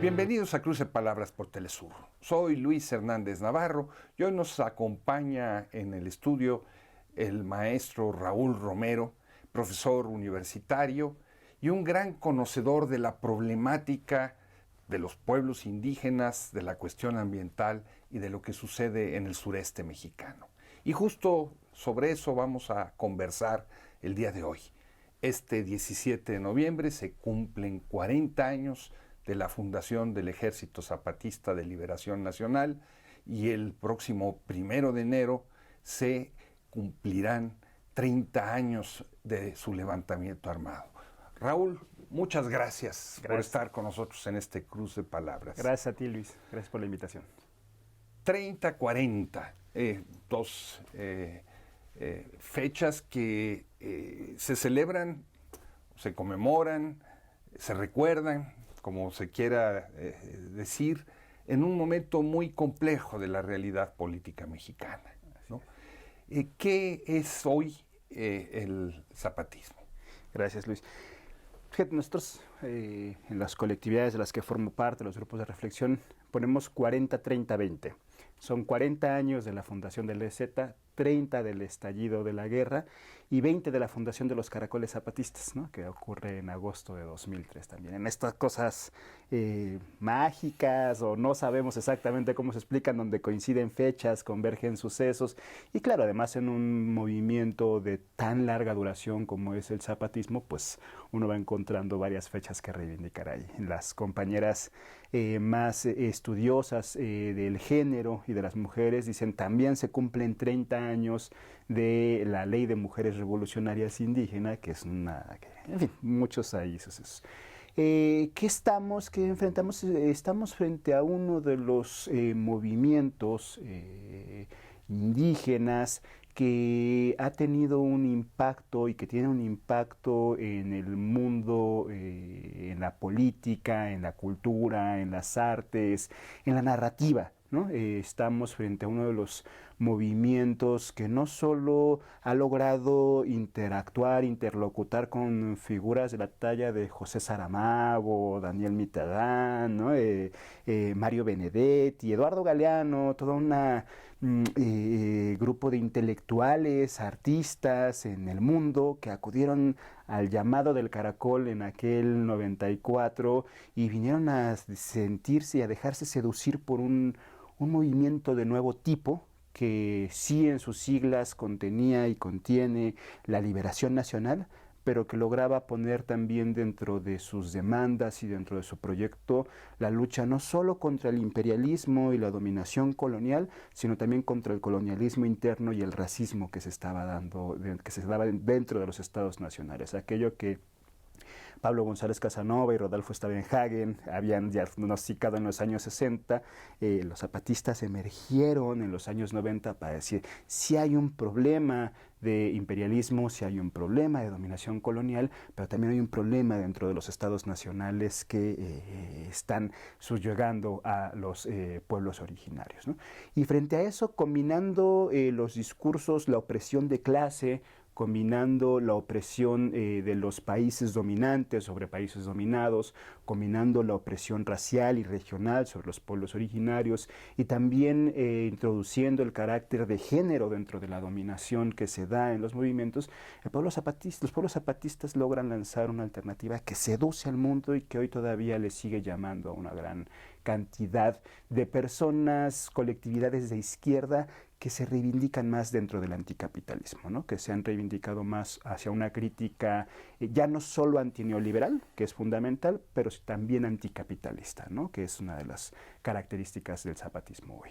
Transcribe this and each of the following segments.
Bienvenidos a Cruce Palabras por Telesur. Soy Luis Hernández Navarro y hoy nos acompaña en el estudio el maestro Raúl Romero, profesor universitario y un gran conocedor de la problemática de los pueblos indígenas, de la cuestión ambiental y de lo que sucede en el sureste mexicano. Y justo sobre eso vamos a conversar el día de hoy. Este 17 de noviembre se cumplen 40 años de la fundación del Ejército Zapatista de Liberación Nacional y el próximo 1 de enero se cumplirán 30 años de su levantamiento armado. Raúl, muchas gracias por estar con nosotros en este Cruce de Palabras. Gracias a ti, Luis. Gracias por la invitación. 30-40, dos fechas que se celebran, se conmemoran, se recuerdan, como se quiera decir, en un momento muy complejo de la realidad política mexicana, ¿no? ¿Qué es hoy el zapatismo? Gracias, Luis. Fíjate, nosotros en las colectividades de las que formo parte, los grupos de reflexión, ponemos 40-30-20. Son 40 años de la fundación del EZ, 30 del estallido de la guerra y 20 de la fundación de los Caracoles Zapatistas, ¿no? Que ocurre en agosto de 2003 también. En estas cosas mágicas o no sabemos exactamente cómo se explican, donde coinciden fechas, convergen sucesos y claro, además en un movimiento de tan larga duración como es el zapatismo, pues uno va encontrando varias fechas que reivindicar ahí. Las compañeras más estudiosas del género y de las mujeres dicen también se cumplen 30 años de la Ley de Mujeres Revolucionarias Indígenas, que es una... En fin, muchos ahí sucesos. ¿Qué enfrentamos? Estamos frente a uno de los movimientos indígenas que ha tenido un impacto y que tiene un impacto en el mundo, en la política, en la cultura, en las artes, en la narrativa, ¿no? Estamos frente a uno de los movimientos que no solo ha logrado interlocutar con figuras de la talla de José Saramago, Daniel Mitterrand, ¿no? Mario Benedetti, Eduardo Galeano, toda una grupo de intelectuales, artistas en el mundo que acudieron al llamado del Caracol en aquel 94 y vinieron a sentirse y a dejarse seducir por un movimiento de nuevo tipo que sí en sus siglas contenía y contiene la liberación nacional, pero que lograba poner también dentro de sus demandas y dentro de su proyecto la lucha no solo contra el imperialismo y la dominación colonial, sino también contra el colonialismo interno y el racismo que se estaba dando, que se daba dentro de los estados nacionales, aquello que Pablo González Casanova y Rodolfo Stavenhagen habían diagnosticado en los años 60, los zapatistas emergieron en los años 90 para decir si hay un problema de imperialismo, si hay un problema de dominación colonial, pero también hay un problema dentro de los estados nacionales que están subyugando a los pueblos originarios, ¿no? Y frente a eso, combinando los discursos, la opresión de clase, combinando la opresión de los países dominantes sobre países dominados, combinando la opresión racial y regional sobre los pueblos originarios y también introduciendo el carácter de género dentro de la dominación que se da en los movimientos, los pueblos zapatistas logran lanzar una alternativa que seduce al mundo y que hoy todavía le sigue llamando a una gran cantidad de personas, colectividades de izquierda que se reivindican más dentro del anticapitalismo, ¿no? Que se han reivindicado más hacia una crítica ya no solo antineoliberal, que es fundamental, pero también anticapitalista, ¿no? Que es una de las características del zapatismo hoy.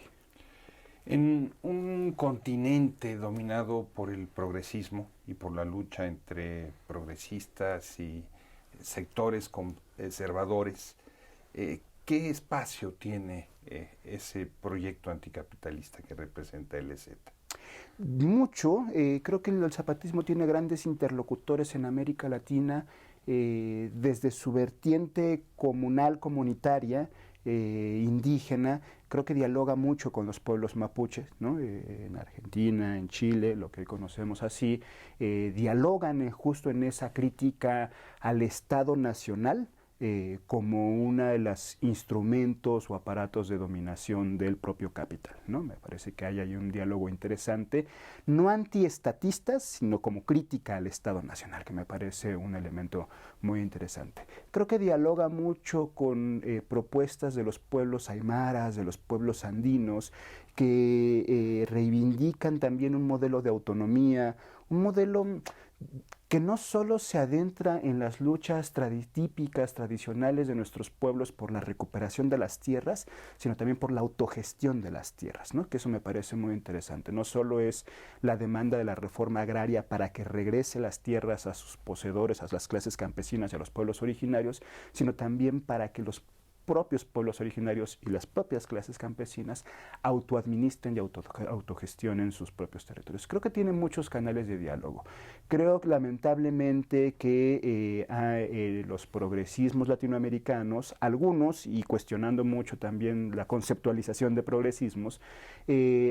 En un continente dominado por el progresismo y por la lucha entre progresistas y sectores conservadores, ¿qué espacio tiene ese proyecto anticapitalista que representa el EZ? Mucho. Creo que el zapatismo tiene grandes interlocutores en América Latina, desde su vertiente comunal, comunitaria, indígena. Creo que dialoga mucho con los pueblos mapuches, ¿no? En Argentina, en Chile, lo que conocemos así, dialogan justo en esa crítica al Estado nacional, como uno de los instrumentos o aparatos de dominación del propio capital, ¿no? Me parece que hay ahí un diálogo interesante, no antiestatistas, sino como crítica al Estado Nacional, que me parece un elemento muy interesante. Creo que dialoga mucho con propuestas de los pueblos aymaras, de los pueblos andinos, que reivindican también un modelo de autonomía, un modelo que no solo se adentra en las luchas típicas, tradicionales de nuestros pueblos por la recuperación de las tierras, sino también por la autogestión de las tierras, ¿no? Que eso me parece muy interesante. No solo es la demanda de la reforma agraria para que regrese las tierras a sus poseedores, a las clases campesinas y a los pueblos originarios, sino también para que los propios pueblos originarios y las propias clases campesinas autoadministren y autogestionen sus propios territorios. Creo que tiene muchos canales de diálogo. Creo lamentablemente que los progresismos latinoamericanos, algunos, y cuestionando mucho también la conceptualización de progresismos,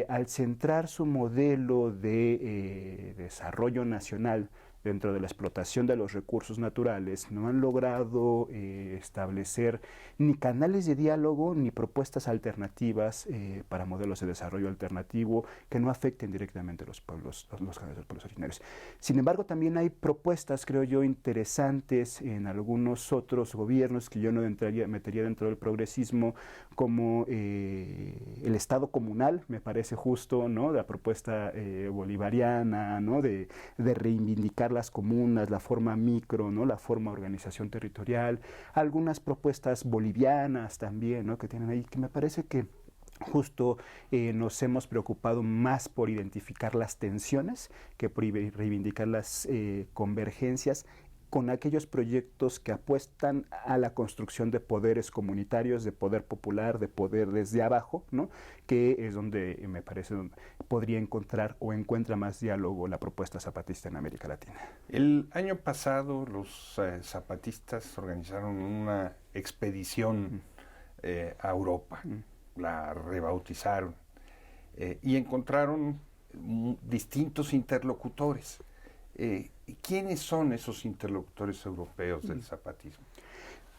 al centrar su modelo de desarrollo nacional dentro de la explotación de los recursos naturales, no han logrado establecer ni canales de diálogo ni propuestas alternativas para modelos de desarrollo alternativo que no afecten directamente a los pueblos, los canales de los pueblos originarios. Sin embargo, también hay propuestas, creo yo, interesantes en algunos otros gobiernos que yo no metería dentro del progresismo, como el Estado comunal, me parece justo, ¿no? La propuesta bolivariana, ¿no? De reivindicar las comunas, la forma micro, ¿no? La forma de organización territorial, algunas propuestas bolivianas también, ¿no? Que tienen ahí, que me parece que justo nos hemos preocupado más por identificar las tensiones que por reivindicar las convergencias con aquellos proyectos que apuestan a la construcción de poderes comunitarios, de poder popular, de poder desde abajo, ¿no? Que es donde me parece donde podría encontrar o encuentra más diálogo la propuesta zapatista en América Latina. El año pasado los zapatistas organizaron una expedición a Europa, la rebautizaron y encontraron distintos interlocutores. ¿Quiénes son esos interlocutores europeos del zapatismo?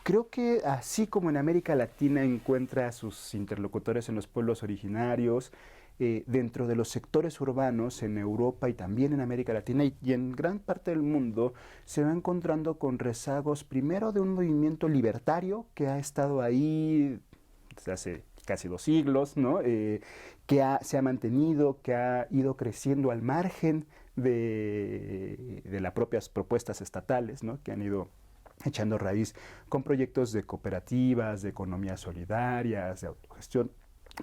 Creo que así como en América Latina encuentra a sus interlocutores en los pueblos originarios, dentro de los sectores urbanos en Europa y también en América Latina y en gran parte del mundo, se va encontrando con rezagos primero de un movimiento libertario que ha estado ahí desde hace casi 2 siglos, ¿no? Se ha mantenido, que ha ido creciendo al margen de las propias propuestas estatales, ¿no? Que han ido echando raíz con proyectos de cooperativas, de economías solidarias, de autogestión,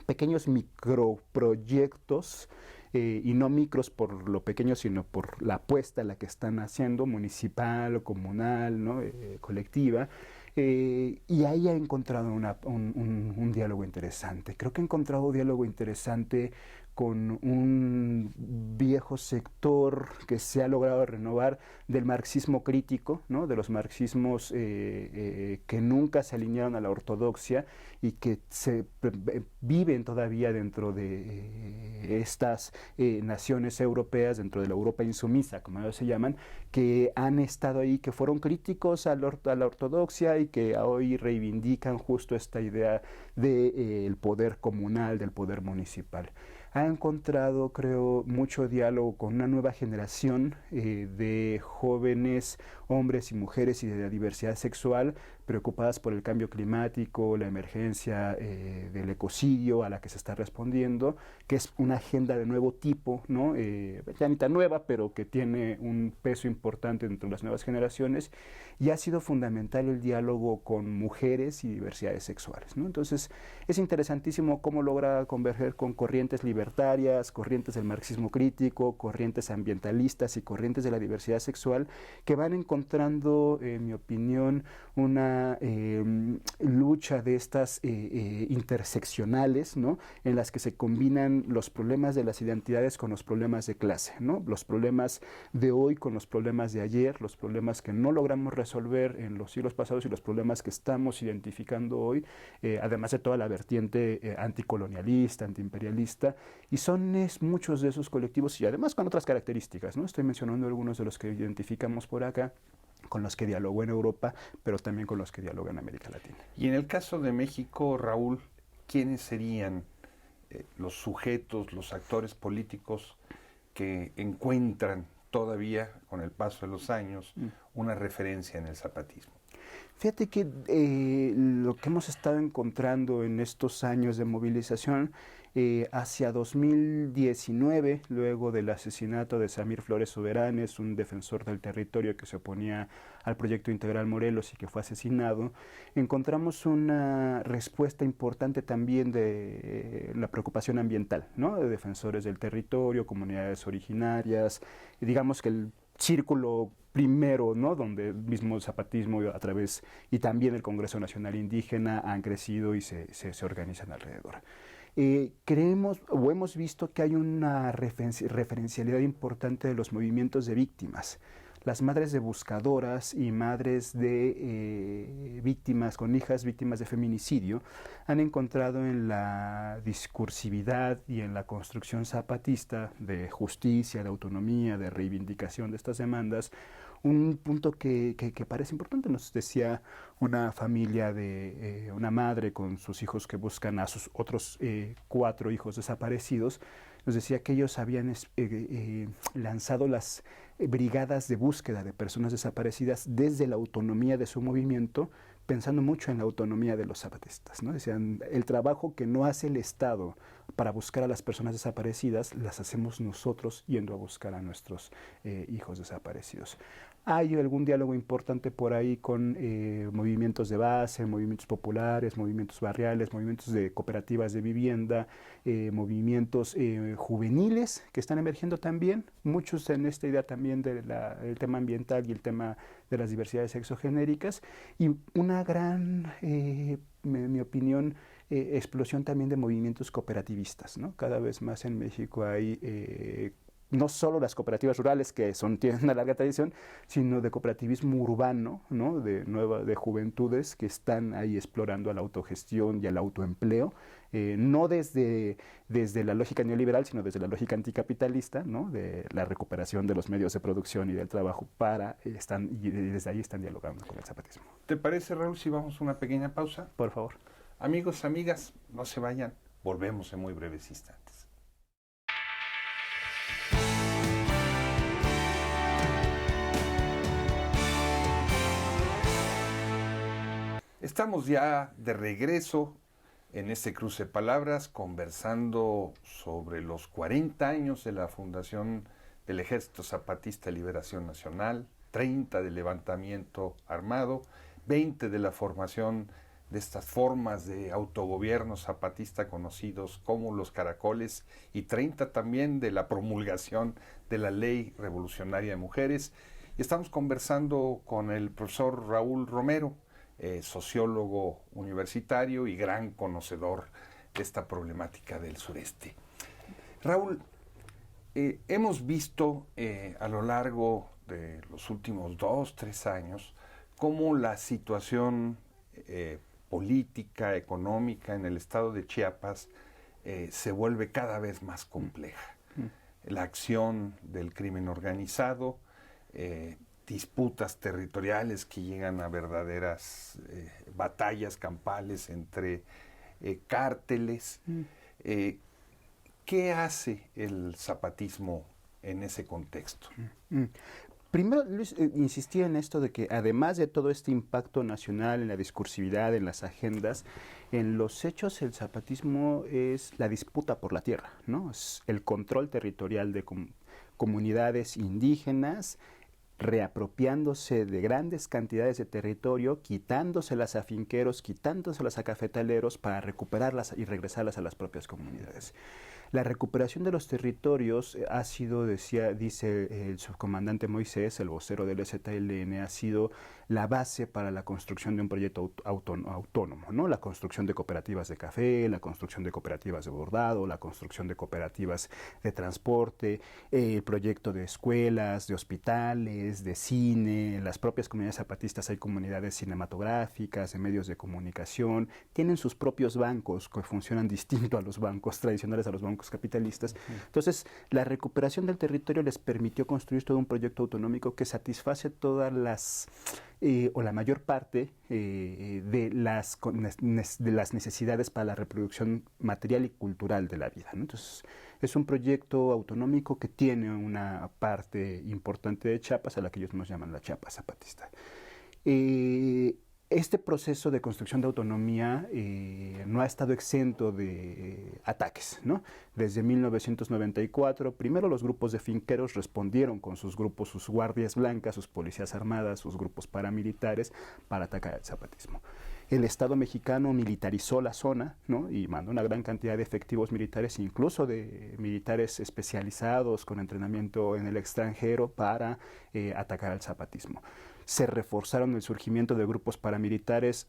pequeños microproyectos, y no micros por lo pequeño, sino por la apuesta a la que están haciendo, municipal, comunal, ¿no? Colectiva. Y ahí ha encontrado un diálogo interesante. Creo que ha encontrado un diálogo interesante con un viejo sector que se ha logrado renovar del marxismo crítico, ¿no? De los marxismos que nunca se alinearon a la ortodoxia y que viven todavía dentro de estas naciones europeas, dentro de la Europa insumisa, como ellos se llaman, que han estado ahí, que fueron críticos a la ortodoxia y que hoy reivindican justo esta idea del poder comunal, del poder municipal. Ha encontrado, creo, mucho diálogo con una nueva generación de jóvenes, hombres y mujeres y de la diversidad sexual preocupadas por el cambio climático, la emergencia del ecocidio a la que se está respondiendo, que es una agenda de nuevo tipo, ¿no? Ya ni tan nueva, pero que tiene un peso importante dentro de las nuevas generaciones, y ha sido fundamental el diálogo con mujeres y diversidades sexuales, ¿no? Entonces, es interesantísimo cómo logra converger con corrientes libertarias, corrientes del marxismo crítico, corrientes ambientalistas y corrientes de la diversidad sexual, que van encontrando, en mi opinión, una lucha de estas interseccionales, ¿no? En las que se combinan los problemas de las identidades con los problemas de clase, ¿no? Los problemas de hoy con los problemas de ayer, los problemas que no logramos resolver en los siglos pasados y los problemas que estamos identificando hoy, además de toda la vertiente anticolonialista, antiimperialista, y son muchos de esos colectivos y además con otras características, ¿no? Estoy mencionando algunos de los que identificamos por acá, con los que dialogó en Europa, pero también con los que dialogó en América Latina. Y en el caso de México, Raúl, ¿quiénes serían los sujetos, los actores políticos que encuentran todavía, con el paso de los años, una referencia en el zapatismo? Fíjate que lo que hemos estado encontrando en estos años de movilización, hacia 2019, luego del asesinato de Samir Flores Soberanes, un defensor del territorio que se oponía al proyecto integral Morelos y que fue asesinado, encontramos una respuesta importante también de la preocupación ambiental, ¿no? De defensores del territorio, comunidades originarias, y digamos que el círculo primero, ¿no? Donde el mismo zapatismo a través y también el Congreso Nacional Indígena han crecido y se organizan alrededor. Creemos o hemos visto que hay una referencialidad importante de los movimientos de víctimas. Las madres de buscadoras y madres de víctimas, con hijas víctimas de feminicidio, han encontrado en la discursividad y en la construcción zapatista de justicia, de autonomía, de reivindicación de estas demandas, un punto que parece importante. Nos decía una familia de una madre con sus hijos que buscan a sus otros 4 hijos desaparecidos, nos decía que ellos habían lanzado las brigadas de búsqueda de personas desaparecidas desde la autonomía de su movimiento, pensando mucho en la autonomía de los zapatistas, ¿no? Decían, el trabajo que no hace el Estado para buscar a las personas desaparecidas, las hacemos nosotros yendo a buscar a nuestros hijos desaparecidos. Hay algún diálogo importante por ahí con movimientos de base, movimientos populares, movimientos barriales, movimientos de cooperativas de vivienda, movimientos juveniles que están emergiendo también, muchos en esta idea también del tema ambiental y el tema de las diversidades sexogenéricas, y una gran, en mi opinión, explosión también de movimientos cooperativistas, ¿no? Cada vez más en México hay no solo las cooperativas rurales, que tienen una larga tradición, sino de cooperativismo urbano, ¿no? de juventudes que están ahí explorando a la autogestión y al autoempleo, no desde la lógica neoliberal, sino desde la lógica anticapitalista, ¿no? De la recuperación de los medios de producción y del trabajo, y desde ahí están dialogando con el zapatismo. ¿Te parece, Raúl, si vamos a una pequeña pausa? Por favor. Amigos, amigas, no se vayan, volvemos en muy breves instantes. Estamos ya de regreso en este cruce de palabras, conversando sobre los 40 años de la fundación del Ejército Zapatista de Liberación Nacional, 30 del levantamiento armado, 20 de la formación de estas formas de autogobierno zapatista conocidos como los caracoles, y 30 también de la promulgación de la Ley Revolucionaria de Mujeres. Y estamos conversando con el profesor Raúl Romero, sociólogo universitario y gran conocedor de esta problemática del sureste. Raúl, hemos visto a lo largo de los últimos 2-3 años cómo la situación política, económica en el estado de Chiapas se vuelve cada vez más compleja. La acción del crimen organizado, disputas territoriales que llegan a verdaderas batallas campales entre cárteles. ¿Qué hace el zapatismo en ese contexto? Primero, Luis, insistía en esto de que además de todo este impacto nacional en la discursividad, en las agendas, en los hechos el zapatismo es la disputa por la tierra, ¿no? Es el control territorial de comunidades indígenas, reapropiándose de grandes cantidades de territorio, quitándoselas a finqueros, quitándoselas a cafetaleros para recuperarlas y regresarlas a las propias comunidades. La recuperación de los territorios ha sido, dice el subcomandante Moisés, el vocero del EZLN, ha sido la base para la construcción de un proyecto autónomo, ¿no? La construcción de cooperativas de café, la construcción de cooperativas de bordado, la construcción de cooperativas de transporte, el proyecto de escuelas, de hospitales, de cine. En las propias comunidades zapatistas hay comunidades cinematográficas, de medios de comunicación, tienen sus propios bancos que funcionan distinto a los bancos tradicionales, a los bancos económicos capitalistas. Entonces, la recuperación del territorio les permitió construir todo un proyecto autonómico que satisface todas las, o la mayor parte de las necesidades para la reproducción material y cultural de la vida, ¿no? Entonces, es un proyecto autonómico que tiene una parte importante de Chiapas, a la que ellos nos llaman la Chiapas zapatista. Este proceso de construcción de autonomía no ha estado exento de ataques, ¿no? Desde 1994, primero los grupos de finqueros respondieron con sus grupos, sus guardias blancas, sus policías armadas, sus grupos paramilitares para atacar al zapatismo. El Estado mexicano militarizó la zona, ¿no? Y mandó una gran cantidad de efectivos militares, incluso de militares especializados con entrenamiento en el extranjero para atacar al zapatismo. Se reforzaron el surgimiento de grupos paramilitares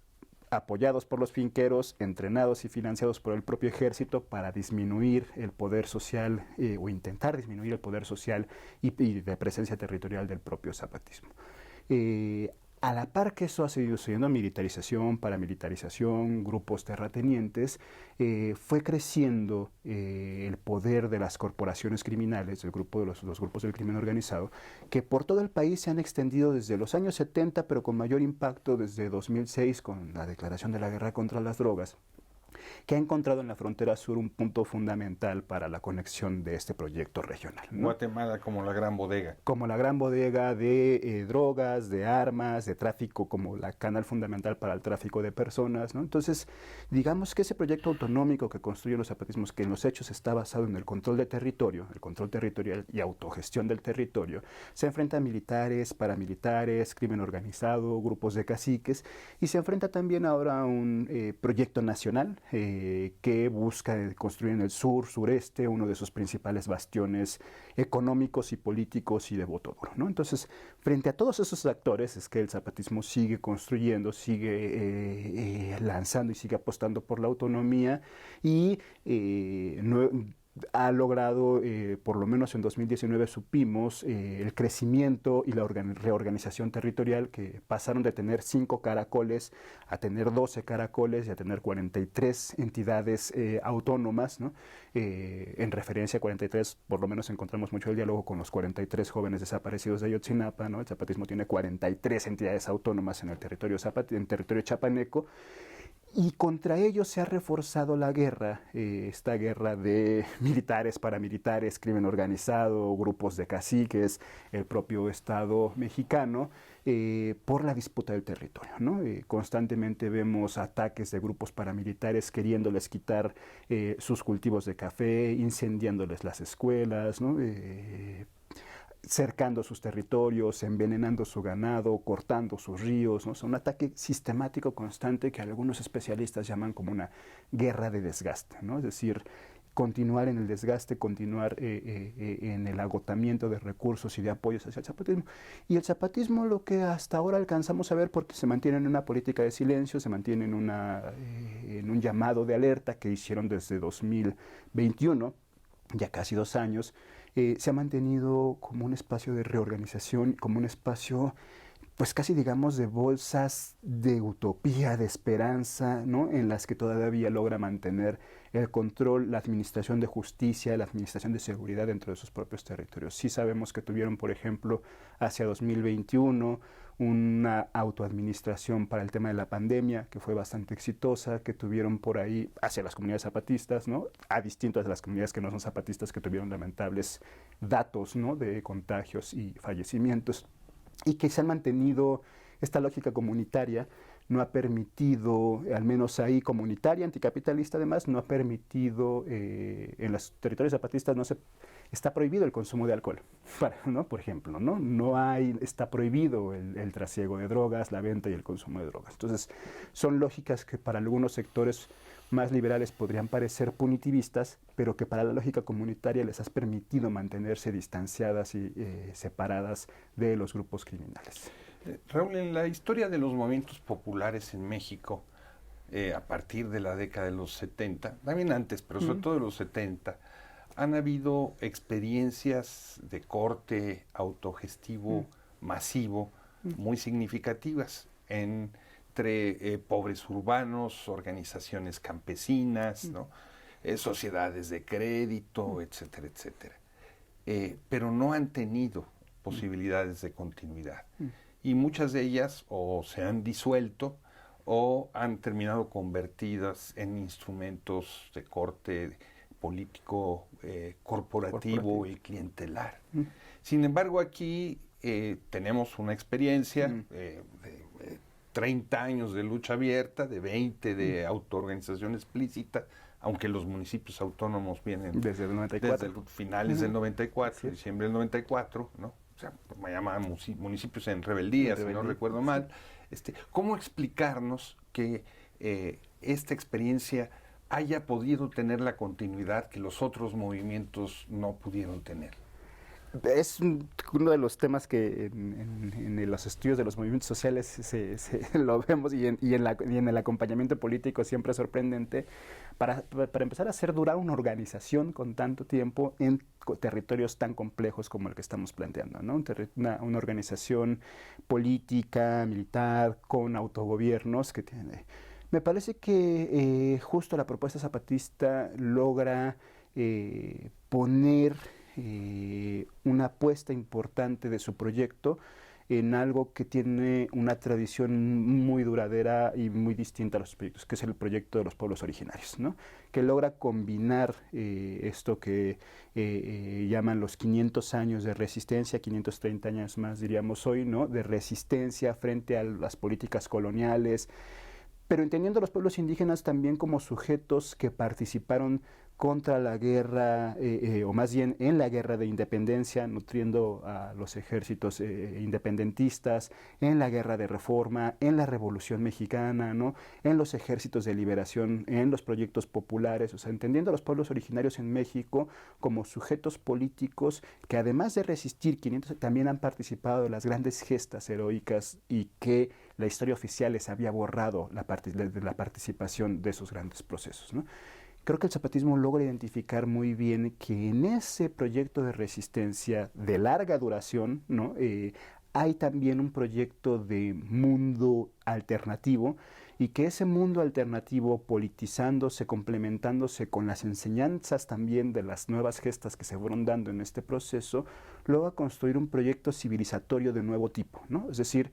apoyados por los finqueros, entrenados y financiados por el propio ejército para disminuir el poder social o intentar disminuir el poder social y de presencia territorial del propio zapatismo. A la par que eso ha seguido sucediendo, militarización, paramilitarización, grupos terratenientes, fue creciendo el poder de las corporaciones criminales, el grupo de los grupos del crimen organizado, que por todo el país se han extendido desde los años 70, pero con mayor impacto desde 2006 con la declaración de la guerra contra las drogas, que ha encontrado en la frontera sur un punto fundamental para la conexión de este proyecto regional, ¿no? Guatemala como la gran bodega. Como la gran bodega de drogas, de armas, de tráfico, como la canal fundamental para el tráfico de personas, ¿no? Entonces, digamos que ese proyecto autonómico que construyen los zapatismos, que en los hechos está basado en el control de territorio, el control territorial y autogestión del territorio, se enfrenta a militares, paramilitares, crimen organizado, grupos de caciques, y se enfrenta también ahora a un proyecto nacional que busca construir en el sur, sureste, uno de sus principales bastiones económicos y políticos y de voto duro, ¿no? Entonces, frente a todos esos actores es que el zapatismo sigue construyendo, sigue lanzando y sigue apostando por la autonomía y ha logrado, por lo menos en 2019 supimos, el crecimiento y la reorganización territorial, que pasaron de tener 5 caracoles a tener 12 caracoles y a tener 43 entidades autónomas, ¿no? En referencia a 43, por lo menos encontramos mucho el diálogo con los 43 jóvenes desaparecidos de Ayotzinapa, ¿no? El zapatismo tiene 43 entidades autónomas en el territorio chapaneco. Y contra ello se ha reforzado la guerra, esta guerra de militares, paramilitares, crimen organizado, grupos de caciques, el propio Estado mexicano, por la disputa del territorio, ¿no? Constantemente vemos ataques de grupos paramilitares queriéndoles quitar sus cultivos de café, incendiándoles las escuelas, ¿no? Cercando sus territorios, envenenando su ganado, cortando sus ríos, ¿no? Es un ataque sistemático constante que algunos especialistas llaman como una guerra de desgaste, ¿no? Es decir, continuar en el desgaste, continuar en el agotamiento de recursos y de apoyos hacia el zapatismo. Y el zapatismo, lo que hasta ahora alcanzamos a ver, porque se mantiene en una política de silencio, se mantiene en un llamado de alerta que hicieron desde 2021, ya casi 2 años, se ha mantenido como un espacio de reorganización, como un espacio, pues casi digamos de bolsas de utopía, de esperanza, ¿no? En las que todavía logra mantener el control, la administración de justicia, la administración de seguridad dentro de sus propios territorios. Sí sabemos que tuvieron, por ejemplo, hacia 2021 una autoadministración para el tema de la pandemia que fue bastante exitosa, que tuvieron por ahí hacia las comunidades zapatistas, ¿no? A distintas de las comunidades que no son zapatistas, que tuvieron lamentables datos, ¿no? De contagios y fallecimientos, y que se han mantenido esta lógica comunitaria. No ha permitido, al menos ahí comunitaria, anticapitalista además, no ha permitido, en los territorios zapatistas está prohibido el consumo de alcohol, ¿no? Por ejemplo, ¿no? Está prohibido el trasiego de drogas, la venta y el consumo de drogas. Entonces, son lógicas que para algunos sectores más liberales podrían parecer punitivistas, pero que para la lógica comunitaria les has permitido mantenerse distanciadas y separadas de los grupos criminales. Raúl, en la historia de los movimientos populares en México, a partir de la década de los 70, también antes, pero sobre todo de los 70, han habido experiencias de corte autogestivo masivo muy significativas entre pobres urbanos, organizaciones campesinas, ¿no? sociedades de crédito, etcétera, etcétera. Pero no han tenido posibilidades de continuidad. Y muchas de ellas o se han disuelto o han terminado convertidas en instrumentos de corte político, corporativo y clientelar. Sin embargo, aquí tenemos una experiencia de 30 años de lucha abierta, de 20 de autoorganización explícita, aunque los municipios autónomos vienen desde el 94. Desde finales del 94, diciembre del 94, ¿no? O sea, me llaman municipios en rebeldía, si no recuerdo mal. ¿Cómo explicarnos que esta experiencia haya podido tener la continuidad que los otros movimientos no pudieron tener? Es uno de los temas que en los estudios de los movimientos sociales lo vemos y en el acompañamiento político siempre es sorprendente para empezar a hacer durar una organización con tanto tiempo en territorios tan complejos como el que estamos planteando, ¿no? Una organización política, militar, con autogobiernos que tiene... Me parece que justo la propuesta zapatista logra poner una apuesta importante de su proyecto en algo que tiene una tradición muy duradera y muy distinta a los proyectos, que es el proyecto de los pueblos originarios, ¿no? Que logra combinar esto que llaman los 500 años de resistencia, 530 años más diríamos hoy, ¿no? De resistencia frente a las políticas coloniales, pero entendiendo a los pueblos indígenas también como sujetos que participaron contra la guerra, o más bien en la guerra de independencia, nutriendo a los ejércitos independentistas, en la guerra de reforma, en la Revolución Mexicana, ¿no? En los ejércitos de liberación, en los proyectos populares, o sea, entendiendo a los pueblos originarios en México como sujetos políticos que además de resistir 500, también han participado de las grandes gestas heroicas y que la historia oficial les había borrado la participación de esos grandes procesos, ¿no? Creo que el zapatismo logra identificar muy bien que en ese proyecto de resistencia de larga duración, ¿no? Hay también un proyecto de mundo alternativo y que ese mundo alternativo politizándose, complementándose con las enseñanzas también de las nuevas gestas que se fueron dando en este proceso, logra construir un proyecto civilizatorio de nuevo tipo, ¿no? Es decir,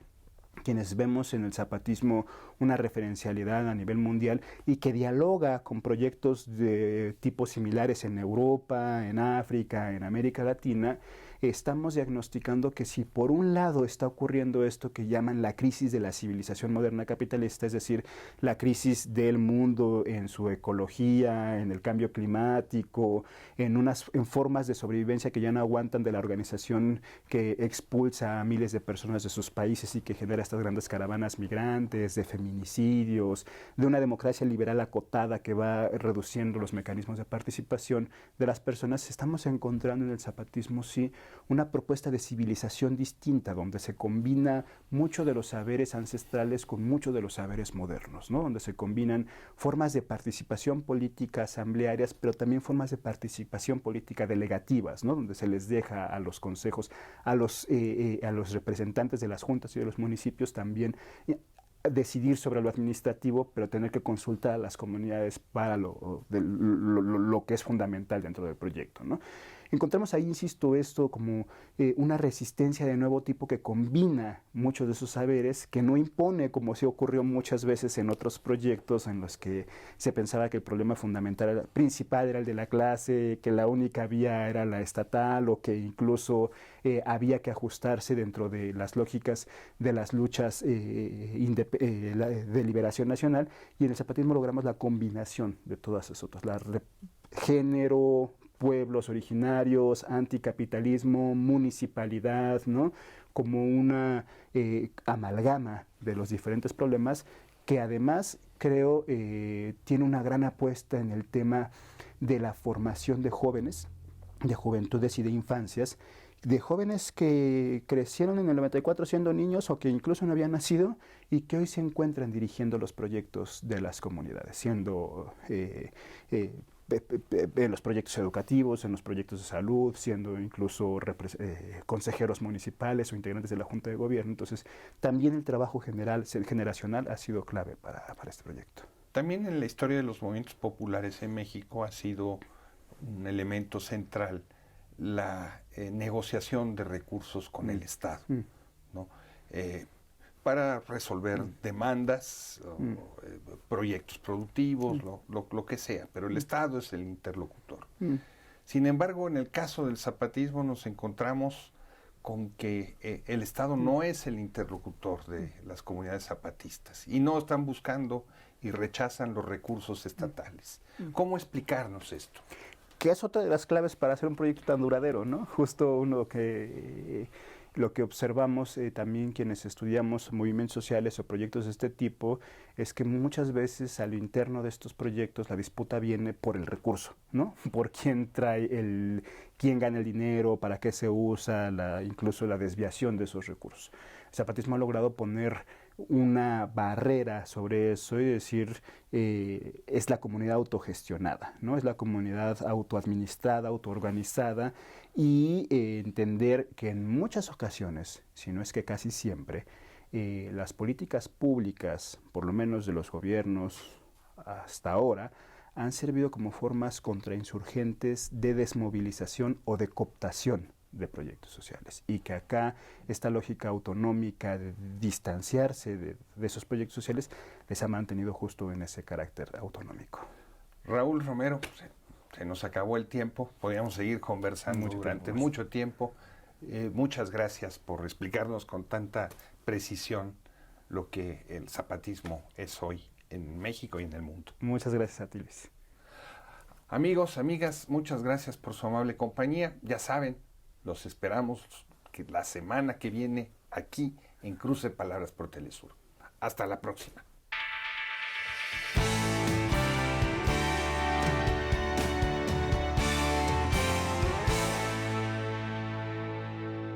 quienes vemos en el zapatismo una referencialidad a nivel mundial y que dialoga con proyectos de tipos similares en Europa, en África, en América Latina, estamos diagnosticando que si por un lado está ocurriendo esto que llaman la crisis de la civilización moderna capitalista, es decir, la crisis del mundo en su ecología, en el cambio climático, en formas de sobrevivencia que ya no aguantan de la organización que expulsa a miles de personas de sus países y que genera estas grandes caravanas migrantes, de feminicidios, de una democracia liberal acotada que va reduciendo los mecanismos de participación de las personas, estamos encontrando en el zapatismo, sí, una propuesta de civilización distinta, donde se combina mucho de los saberes ancestrales con mucho de los saberes modernos, ¿no? Donde se combinan formas de participación política asamblearias, pero también formas de participación política delegativas, ¿no? Donde se les deja a los consejos, a los representantes de las juntas y de los municipios también decidir sobre lo administrativo, pero tener que consultar a las comunidades para lo que es fundamental dentro del proyecto, ¿no? Encontramos ahí, insisto, esto como una resistencia de nuevo tipo que combina muchos de esos saberes, que no impone, como se ocurrió muchas veces en otros proyectos en los que se pensaba que el problema fundamental, principal era el de la clase, que la única vía era la estatal o que incluso había que ajustarse dentro de las lógicas de las luchas de liberación nacional, y en el zapatismo logramos la combinación de todas esas otras, género, pueblos originarios, anticapitalismo, municipalidad, ¿no? Como una amalgama de los diferentes problemas que además creo tiene una gran apuesta en el tema de la formación de jóvenes, de juventudes y de infancias, de jóvenes que crecieron en el 94 siendo niños o que incluso no habían nacido y que hoy se encuentran dirigiendo los proyectos de las comunidades, siendo en los proyectos educativos, en los proyectos de salud, siendo incluso consejeros municipales o integrantes de la Junta de Gobierno. Entonces, también el trabajo generacional ha sido clave para este proyecto. También en la historia de los movimientos populares en México ha sido un elemento central la negociación de recursos con el Estado, ¿no? Para resolver demandas, proyectos productivos, lo que sea, pero el Estado es el interlocutor. Sin embargo, en el caso del zapatismo nos encontramos con que el Estado no es el interlocutor de las comunidades zapatistas y no están buscando y rechazan los recursos estatales. ¿Cómo explicarnos esto? Que es otra de las claves para hacer un proyecto tan duradero, ¿no? Justo lo que observamos también quienes estudiamos movimientos sociales o proyectos de este tipo es que muchas veces a lo interno de estos proyectos la disputa viene por el recurso, ¿no? Por quién quién gana el dinero, para qué se usa, incluso la desviación de esos recursos. El zapatismo ha logrado poner una barrera sobre eso y decir es la comunidad autogestionada, ¿no? Es la comunidad autoadministrada, autoorganizada y entender que en muchas ocasiones, si no es que casi siempre, las políticas públicas, por lo menos de los gobiernos hasta ahora, han servido como formas contrainsurgentes de desmovilización o de cooptación de proyectos sociales y que acá esta lógica autonómica de distanciarse de esos proyectos sociales les ha mantenido justo en ese carácter autonómico. Raúl Romero, se nos acabó el tiempo, podríamos seguir conversando durante mucho tiempo. Muchas gracias por explicarnos con tanta precisión lo que el zapatismo es hoy en México y en el mundo. Muchas gracias a ti, Luis. Amigos, amigas, muchas gracias por su amable compañía. Ya saben, los esperamos la semana que viene aquí en Cruce Palabras por Telesur. Hasta la próxima.